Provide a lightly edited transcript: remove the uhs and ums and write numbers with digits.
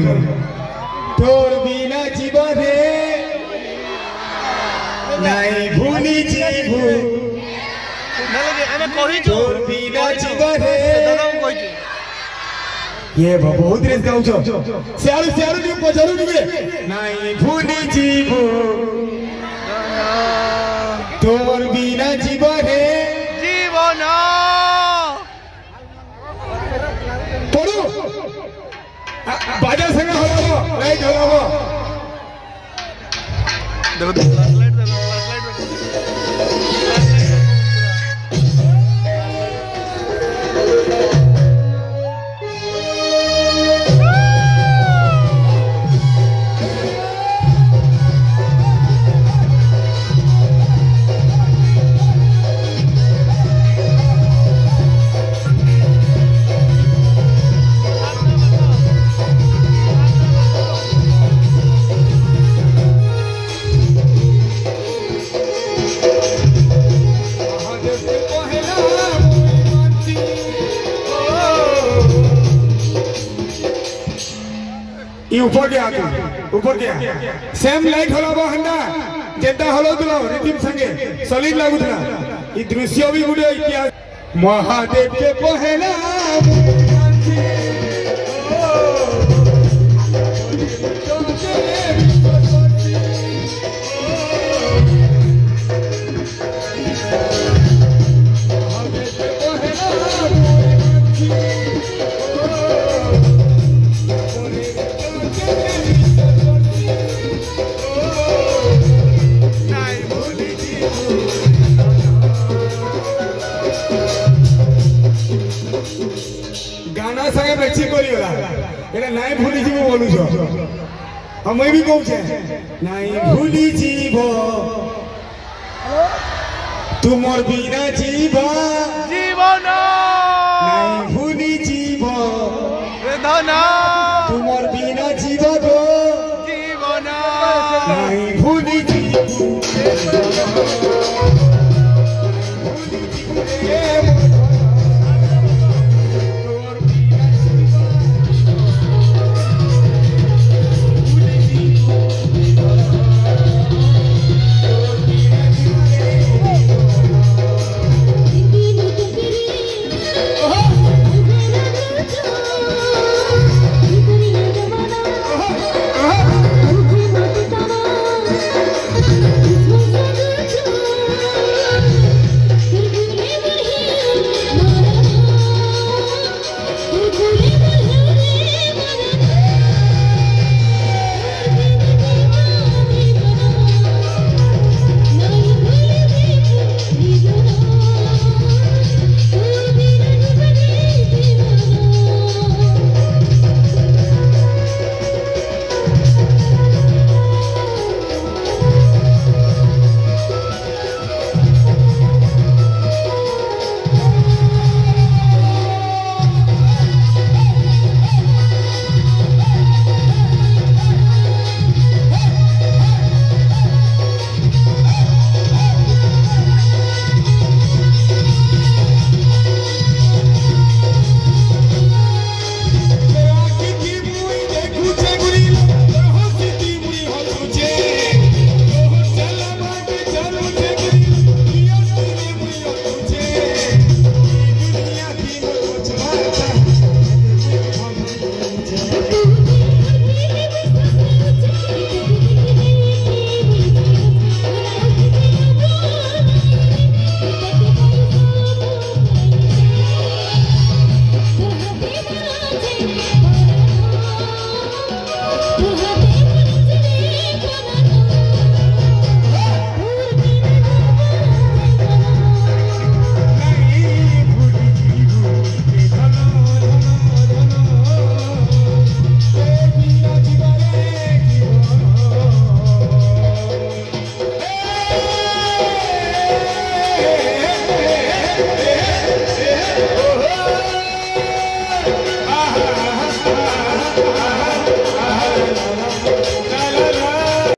तोर बिना जीवने नहीं भूली जीवू तोर बिना जीवने ये बहुत रेस गाउँ छ स्यारू स्यारू नि पछारु नि नहीं भूली जीवू तोर बिना जीवने जीवन पडू बाजार संग हलाबो राइट हलाबो देखो फ्लैशलाइट दे ये ऊपर गया सेम लाइट हलाबो हंडा जेता हलो तुला रिदिम संगे सॉलिड लागुथला ई दृश्य भी गुडे इतिहास महादेव के पहला गाना संगे मैचिंग करियोला एटा नाही भूली जीवो बोलु छ हम भी कहू छे नाही भूली जीवो तुमर बिना जीवा